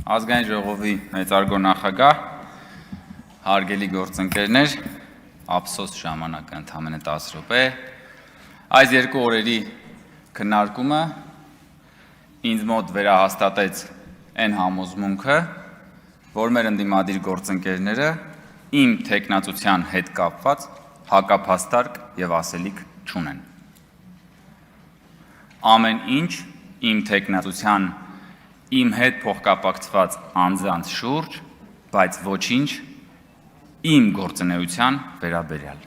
Ազգային ժողովի մեծարգո նախագահ, հարգելի գործընկերներ, ափսոս ժամանակը ընդամենը 10 րոպե։ Այս երկու օրերի քննարկումը ինձ մոտ վերահաստատեց այն համոզմունքը, որ մեր ընդդիմադիր գործընկերները իմ թեկնածության հետ կապված հակափաստարկ եւ ասելիք չունեն։ Ամեն ինչ իմ թեկնածության իմ հետ փոխկապակցված անձանց շուրջ, բայց ոչինչ իմ գործունեության վերաբերյալ։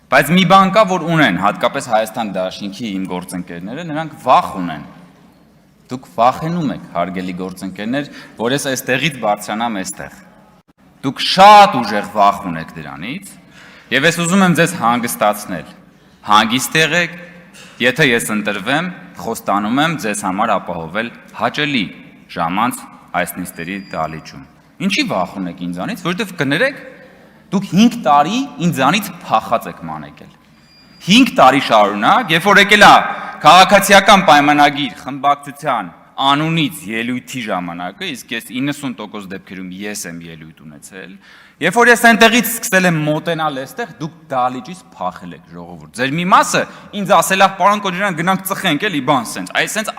Բայց մի բան կա, որ ունեն, հատկապես Հայաստան Դաշինքի իմ գործընկերները, նրանք վախ ունեն։ Դուք վախենում եք, հարգելի գործընկերներ, որ ես այստեղից բարձրանամ այստեղ։ Դուք շատ ուժեղ վախ ունեք դրանից, եւ ես ուզում եմ ձեզ հանգստացնել։ Հանգիստ եղեք, եթե ես ընտրվեմ, խոստանում եմ ձեզ համար ապահովել հաճելի ժամանց այս նիստերի դահլիճում։ Ինչի վախ ունեք ինձանից, որովհետև կներեք, դուք 5 տարի ինձանից փախած եք մանեկել։ 5 տարի շարունակ, երբ որ եկել է քաղաքացիական պայմանագիր խմբակցության անունից ելույթի ժամանակը, իսկ ես 90% դեպքերում ես եմ ելույթ ունեցել, երբ որ ես այնտեղից սկսել եմ մոտենալ այստեղ, դուք դահլիճից փախել եք, ժողովուրդ։ Ձեր մի մասը ինձ ասել է, պարոն Կոջարյան, գնանք ծխենք էլի բան սենց, այսենց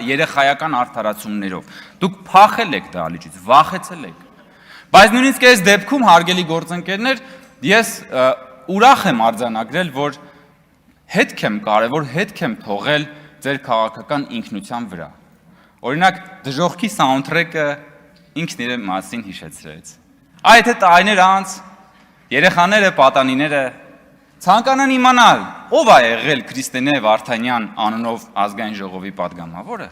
երեխայական արդարացումներով։ Դուք փախել եք դահլիճից, վախեցել եք։ Բայց նույնիսկ այս դեպքում, հարգելի գործընկերներ, ես ուրախ եմ արձանագրել, որ կարևոր հետք եմ թողել ձեր քաղաքական ինքնության վրա։ Օրինակ, դժոխքի սաունդթրեքը ինքն իր մասին հիշեցրեց։ Այդ տարիներ անց երեխաները, պատանիները ցանկանան իմանալ, ով է եղել Քրիստինե Վարդանյան անունով ազգային ժողովի падգամավորը։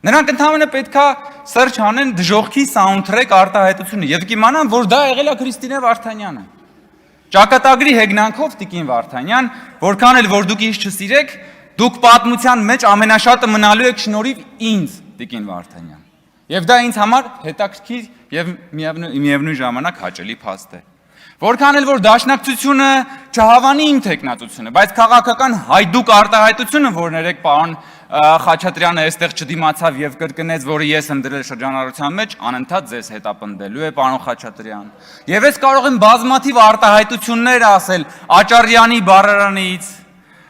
Նրանք ընդհանրապես պետքա search անեն դժոխքի սաունդթրեք արտահայտությունը եւ կիմանան, որ դա եղել է Քրիստինե Վարդանյանը։ Ճակատագրի հեգնանքով Տիկին Վարդանյան, որքան էլ որ դուք ինձ չսիրեք, դուք պատմության մեջ ամենաշատը մնալու եք շնորհիվ ինձ, Տիկին Վարդանյան։ Եվ դա ինձ համար հետաքրքիր եւ միևնույն ժամանակ հաճելի փաստ է։ Որքան էլ որ դաշնակցությունը չհավանի իմ թեկնածությունը, բայց քաղաքական հայդուկ արտահայտությունը, որ ներեք պարոն Խաչատրյանը այստեղ չդիմացավ եւ կրկնեց, որը ես եմ դրել շրջանառության մեջ, անընդհատ ձեզ հետապնդելու է պարոն Խաչատրյան։ Եվ ես կարող եմ բազմաթիվ արտահայտություններ ասել Աճարյանի բառարանից,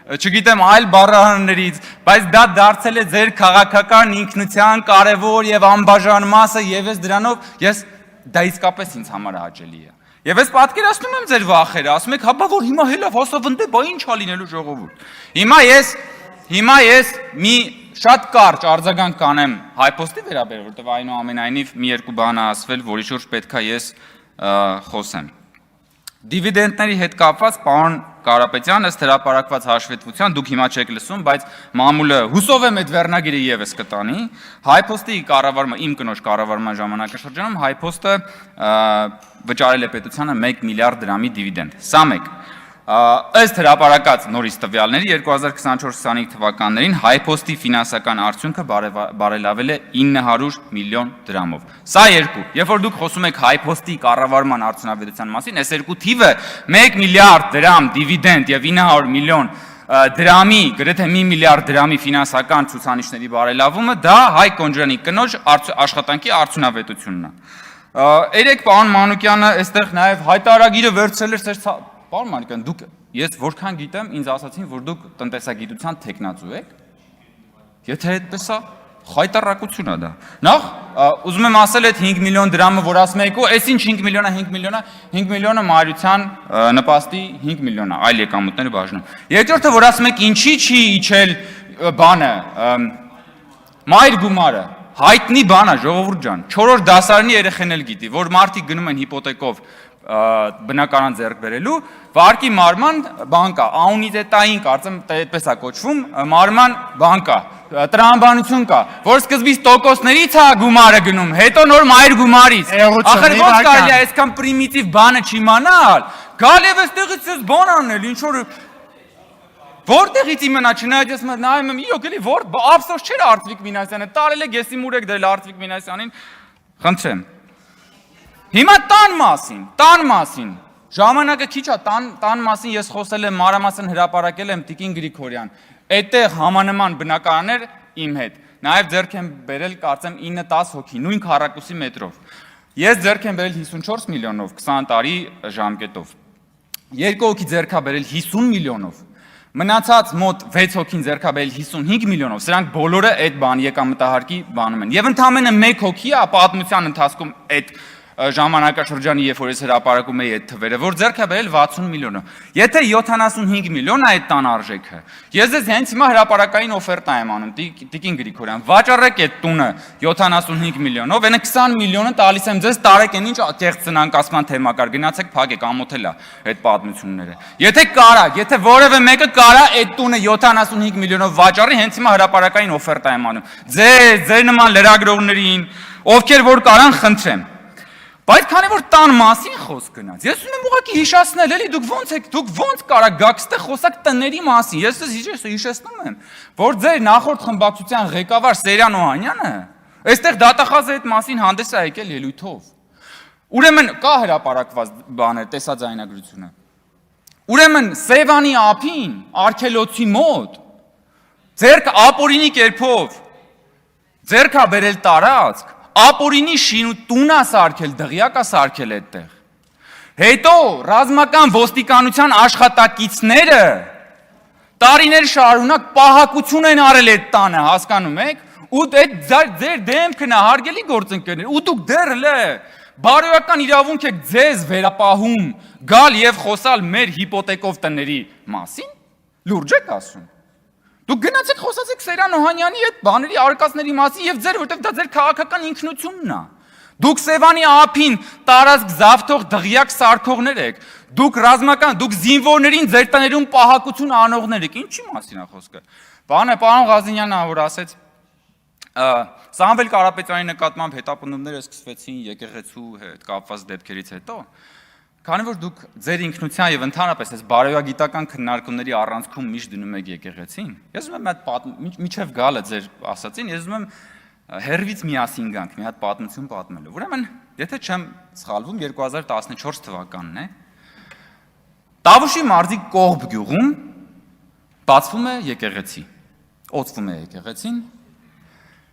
չգիտեմ այլ բառարաններից, բայց դա դարձել է ձեր քաղաքական ինքնության կարևոր եւ անբաժան մասը եւ ես դրանով դա իսկապես ինձ համար հաճելի է։ Եվ ես պատկերացնում եմ ձեր վախերը, ասում եք, հա որ հիմա հելա հոսավնդե, բա ինչ ա լինելու ժողովուրդ։ Հիմա ես մի շատ կարճ արձագանք կանեմ Հայփոստի վերաբերյալ, որտեղ այնուամենայնիվ մի երկու բան ասվել, որի շուրջ պետքա ես խոսեմ։ Դիվիդենդների հետ կապված պարոն Կարապետյան, ըստ հրապարակված հաշվետվության, դուք հիմա չեք լսում, բայց մամուլը հուսով եմ այդ վերնագիրը եւս կտանի։ Հայփոստի կառավարման, իմ կնոջ կառավարման ժամանակաշրջանում Հայփոստը վճարել է պետությանը 1 միլիարդ դրամի դիվիդենդ։ Սա մեկ։ Ըստ հրապարակած նորից տվյալների 2024-25 թվականներին Հայփոստի ֆինանսական արդյունքը բարելավել է 900 միլիոն դրամով։ Սա երկու։ Երբ որ դուք խոսում եք Հայփոստի կառավարման արդյունավետության մասին, այս երկու թիվը 1 միլիարդ դրամ դիվիդենդ եւ 900 միլիոն դրամի, գրեթե 1 միլիարդ դրամի ֆինանսական ցուցանիշների բարելավումը, դա Հայկ Կոնջարյանի կնոջ աշխատանքի արդյունավետությունն է։ Երեք պարոն Մանուկյանը այստեղ նաեւ հայտարարագիրը վերցրել էր Պարոն Մանուկյան, դուք ես որքան գիտեմ, ինձ ասացին, որ դուք տնտեսագիտության թեկնածու եք։ Եթե այդպես է, խայտարակություն է դա։ Նախ ուզում եմ ասել այդ 5 միլիոն դրամը, որ ասում եք, այս ինչ 5 միլիոնը մայրության նպաստի 5 միլիոն է, այլ եկամուտների բաժնում։ Երկրորդը, որ ասում եք, ինչի չի իջել բանը, մայր գումարը, հայտնի բան է, ժողովուրդ ջան, 4-րդ դասարանի երեխեն էլ գիտի, որ մարդիկ գնում են հիպոթեկով բնակարան ձեռք բերելու, վարկի մարման բան կա, անունիտետային, կարծեմ այդպես է կոչվում, մարման բան կա, տրամաբանություն կա, որ սկզբից տոկոսներից է գումարը գնում, հետո նոր մայր գումարից։ Ախր ո՞նց կարելի է այսքան պրիմիտիվ բանը չիմանալ, գալ եւ այստեղից էս բան անել, ինչ որ որտեղից իմանա, չնայած ես նայում եմ, իրոք էլի որ ափսոս չէր Արծվիկ Մինասյանը, տարել եք եսի մուրեք դրել Արծվիկ Մինասյանին, խնդրեմ։ Հիմա տան մասին, ժամանակը քիչ է, տան մասին ես խոսել եմ, մանրամասն հրապարակել եմ Տիկին Գրիգորյան, այդտեղ համանման բնակարաններ իմ հետ, Նաև ձեռք եմ բերել կարծեմ 9-10 հոգի, նույն քառակուսի մետրով։ Ես ձեռք եմ բերել 54 միլիոնով, 20 տարի ժամկետով։ Երկու հոգի ձեռք է բերել 50 միլիոնով։ Մնացած մոտ 6 հոգին ձեռք է բերել 55 միլիոնով։ Սրանք բոլորը այդ բան եկամտահարկի բանում են։ Եվ ընդամենը 1 հոգի է պատմության ընթացքում այդ ժամանակաշրջանի, երբ որ ես հրապարակում էի այդ թվերը, որ ձեռք է բերել 60 միլիոնով։ Եթե 75 միլիոն է այդ տան արժեքը, ես ձեզ հենց հիմա հրապարակային օֆերտա եմ անում, Տիկին Գրիգորյան, վաճառեք այդ տունը 75 միլիոնով, այնը 20 միլիոնը տալիս եմ ձեզ, տարեք այն ինչ կեղծ ծնանկացման թեմա կար, գնացեք փակեք, ամոթել է այդ պատմությունները։ Եթե կարա, եթե որևէ մեկը կարա այդ տունը 75 միլիոնով վաճառի, հենց հիմա հրապարակային օֆերտա եմ անում։ Ձեր նման լրագրողներին, ովքեր որ կարան, խնդրեմ։ Բայց քանի որ տան մասին խոսք գնաց, ես ուզում եմ ուղղակի հիշեցնել, էլի դուք ոնց կարա գաք ստե խոսակ տների մասին։ Ես ձեզ հիշեցնում եմ, որ ձեր նախորդ խմբակցության ղեկավար Սերյան Օհանյանը այստեղ դատախազը այդ մասին հանդես է եկել ելույթով։ Ուրեմն կա հրապարակված բաներ, տեսաձայնագրությունը։ Ուրեմն Սևանի ափին, Արքելոցի մոտ, ձերք ապօրինի կերպով ձերքա բերել տարածք, ապօրինի շին ու տուն է սարքել, դղյակ է սարքել այդտեղ։ Հետո ռազմական ոստիկանության աշխատակիցները տարիներ շարունակ պահակություն են արել այդ տանը, հասկանում եք, ու այդ ձեր դեմքն է, հարգելի գործընկերներ, ու դուք դեռ բարոյական իրավունք եք ձեզ վերապահում գալ եւ խոսալ մեր հիպոթեկով տների մասին, լուրջ եք ասում։ Դուք գնացեք խոսացեք Սերյան Օհանյանի այդ բաների արկածների մասին եւ որտեղ դա ձեր քաղաքական ինքնությունն է։ Դուք Սևանի ափին տարածք զավթող դղյակ սարքողներ եք։ Դուք դուք զինվորներին ձեր տներում պահակություն անողներ եք։ Ինչի մասին է խոսքը։ Պարոն Ղազինյանը որ ասեց Սամվել Կարապետյանի նկատմամբ հետապնդումները սկսվեցին եկեղեցու հետ կապված դեպքերից հետո, քանի որ դուք ձեր ինքնության եւ ընդհանրապես այս բարոյագիտական քննարկումների առանցքում միշտ դնում եք եկեղեցին, ես ուզում եմ այդ միջև գալը ձեր ասացին, ես ուզում եմ հերվից միասին գանք մի հատ պատմություն պատմելու։ Ուրեմն, եթե չեմ սխալվում, 2014 թվականն է, Տավուշի մարզի Կողբ գյուղում բացվում է եկեղեցի, օծվում է եկեղեցին,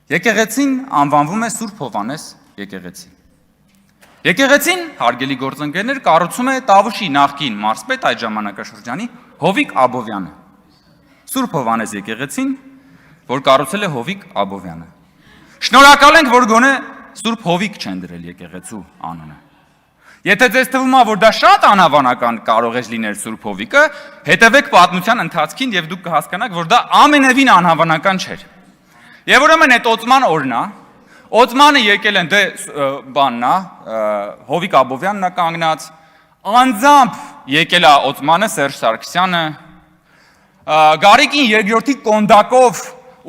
եկեղեցին անվանվում է Սուրբ Հովհաննես եկեղեցի։ Եկեղեցին, հարգելի գործընկերներ, կառուցում է Տավուշի նախկին մարզպետ այդ ժամանակաշրջանի Հովիկ Աբովյանը։ Սուրբ Հովհաննես եկեղեցին, որ կառուցել է Հովիկ Աբովյանը։ Շնորհակալ ենք, որ գոնե Սուրբ Հովիկ չեն դրել եկեղեցու անունը։ Եթե ձեզ թվում է, որ դա շատ անհավանական կարող է լինել Սուրբ Հովիկը, հետևեք պատմության ընթացքին եւ դուք կհասկանաք, որ դա ամենևին անհավանական չէր։ Եվ ուրեմն այդ օծման օրն է, օծմանը եկել են բանն է, Հովիկ Աբովյանն է կանգնած, անձամբ եկել է օծմանը Սերժ Սարգսյանը, Գարիկին երկրորդի կոնդակով,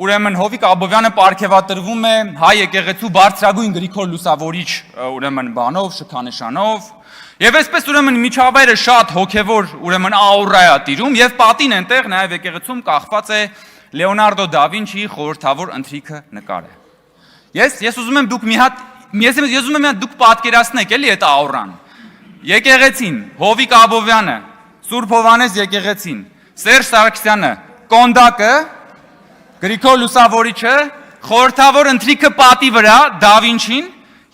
ուրեմն Հովիկ Աբովյանը պարգևատրվում է հայ եկեղեցու բարձրագույն Գրիգոր Լուսավորիչ ուրեմն բանով, շքանշանով, եւ այսպես ուրեմն միջավայրը շատ հոգեվոր ուրեմն աուրա է տիրում եւ պատին այնտեղ նաեւ եկեղեցում կախված է Լեոնարդո դա Վինչիի խորհրդավոր ընթրիքը նկարը։ Ես ուզում եմ դուք ես ուզում եմ դուք պատկերացնեք էլի այդ աուրան։ Եկեղեցին, Հովիկ Աբովյանը, Սուրբ Հովհաննես եկեղեցին, Սերժ Սարգսյանը, կոնդակը, Գրիգոր Լուսավորիչը, խորհրդավոր ընթրիքը պատի վրա դա Վինչին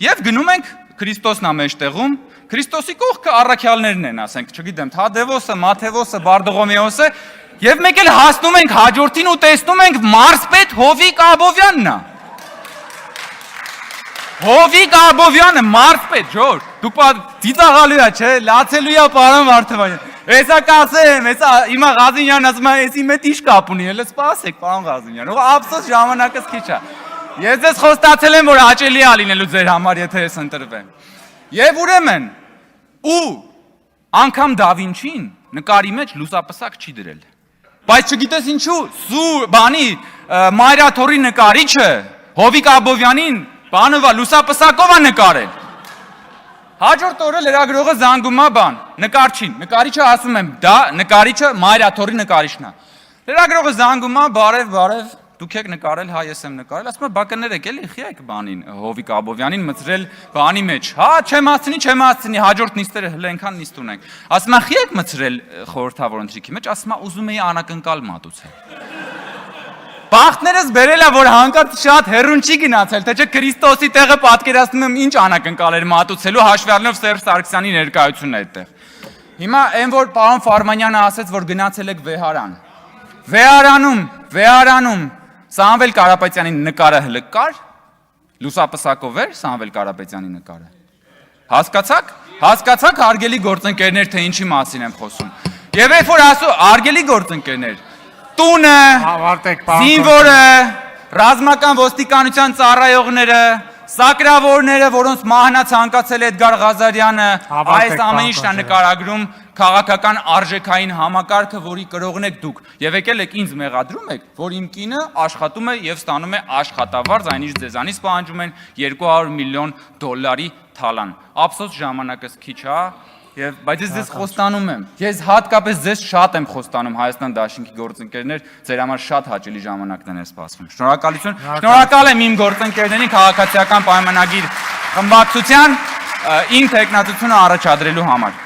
եւ գնում ենք Քրիստոսն է մեջտեղում, Քրիստոսի կողքը առաքյալներն են, ասենք, չգիտեմ, Թադևոսը, Մաթեվոսը, Բարդողոմեոսը Եվ մեկ էլ հասնում ենք հաջորդին ու տեսնում ենք մարզպետ Հովիկ Աբովյանն է։ Հովիկ Աբովյանը, մարզպետ, Ջոր, դուք ծիծաղալու է, չէ, լացելու է պարոն Վարդանյան։ Էսա կասեմ, էսա հիմա Ղազինյանն ասում է, էսի մեծ ինչ կապ ունի, էլ սպասեք, պարոն Ղազինյան, ու ափսոս ժամանակս քիչ է։ Ես ձեզ խոստացել եմ, որ հաճելի է լինելու ձեր համար, եթե ես ընտրվեմ։ Եվ ուրեմն, ու անգամ դա Վինչին նկարի մեջ լուսապսակ չի դրել։ Բայց չգիտես ինչու, բանի Մայրաթորի նկարիչը Հովիկ Աբովյանին բանովա լուսապսակով է նկարել։ Հաջորդ օրը լրագրողը զանգում է բան, նկարչին, նկարիչը ասում եմ, դա նկարիչը Մայրաթորի նկարիչն է։ Լրագրողը զանգում է, բարև, դուք եք նկարել, հա ես եմ նկարել, ասում է բա կներեք էլի, խի եք բանին Հովիկ Աբովյանին մցրել բանի մեջ։ Հա, չեմ հասցնի, հաջորդ նիստերը հələ այնքան նիստ ունենք։ Ասում է խի եք մցրել խորհրդավոր ընթրիքի մեջ, ասում է ուզում էի անակնկալ մատուցել։ Բախտներս բերել է, որ հանկարծ շատ հեռուն չի գնացել, թե չէ Քրիստոսի տեղը պատկերացնում եմ ինչ անակնկալ էր մատուցելու հաշվի առնելով Սերժ Սարգսյանի ներկայությունը այդտեղ։ Հիմա այն որ պարոն Ֆարմանյանը ասաց, որ գնացել եք Վեհարան։ Վեհարանում Սամվել Կարապետյանի նկարը հլը կար, լուսապսակով էր Սամվել Կարապետյանի նկարը։ Հասկացաք հարգելի գործընկերներ, թե ինչի մասին եմ խոսում։ Եվ երբ որ ասում հարգելի գործընկերներ, տունը, զինվորը, ռազմական ոստիկանության ծառայողները, սակրավորները, որոնց մահնա ցանկացել է Էդգար Ղազարյանը, այս ամեն ինչն է նկարագրում քաղաքական արժեքային համակարգը, որի կրողն եք դուք։ Եվ եկել եք ինձ մեղադրում եք, որ իմ կինը աշխատում է եւ ստանում է աշխատավարձ, այն ինչ ձեզանից պահանջում են $200 միլիոն թալան։ Ափսոս ժամանակս քիչ, հա։ Բայց ես ձեզ խոստանում եմ, ես հատկապես ձեզ շատ եմ խոստանում Հայաստան Դաշինքի գործընկերներ, ձեր համար շատ հաճելի ժամանակներ է սպասվում։ Շնորհակալություն։ Շնորհակալ եմ իմ գործընկերներին քաղաքացիական պայմանագիր խմբակցության իմ տեխնատությունը առաջադրելու համար։